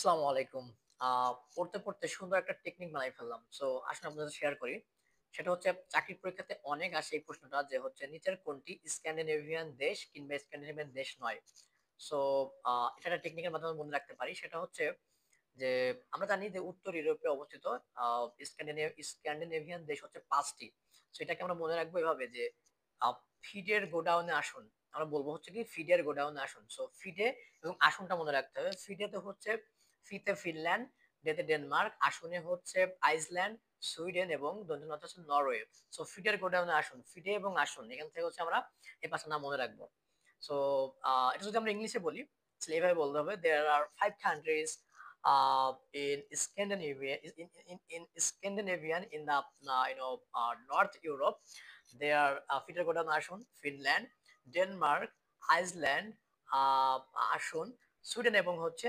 আসসালামু আলাইকুম। পড়তে, পড়তে সুন্দর একটা টেকনিক বানাই ফেললাম। সো আসুন আপনাদের সাথে শেয়ার করি। সেটা হচ্ছে চাকরির পরীক্ষাতে অনেক আসে এই প্রশ্নটা যে হচ্ছে নিচের কোনটি স্ক্যান্ডিনেভিয়ান দেশ কিংবা স্ক্যান্ডিনেভিয়ান দেশ নয়? সো এটা একটা টেকনিকের মাধ্যমে মনে রাখতে পারি। সেটা হচ্ছে যে আমরা জানি যে উত্তর ইউরোপে অবস্থিত আ স্ক্যান্ডিনেভিয়ান দেশ হচ্ছে ৫ টি। সো এটাকে আমরা মনে রাখবো এভাবে যে আ ফিডের গোডাউনে আসুন। আমরা বলব হচ্ছে কি ফিডের গোডাউনে আসুন। সো ফিডে এবং আসনটা মনে রাখতে হবে। ফিডেতে হচ্ছে ফিতে ফিনল্যান্ড, ডেতে ডেনমার্ক, আসনে হচ্ছে আইসল্যান্ড, সুইডেন এবং দন্তের হচ্ছে নরওয়ে। সো ফিডের গোডাউনে আসুন। ফিডে এবং আসন এখান থেকে হচ্ছে আমরা এই ৫ টা নাম মনে রাখবো। সো এটা যদি আমরা ইংলিশে বলি তাহলে এভাবে বলতে হবে there are 5 countries in Scandinavia in Scandinavian in the North Europe. They are ফিডের গোডাউনে আসুন ফিনল্যান্ড, ডেনমার্ক, আইসল্যান্ড, আহ আসুন সুইডেন এবং হচ্ছে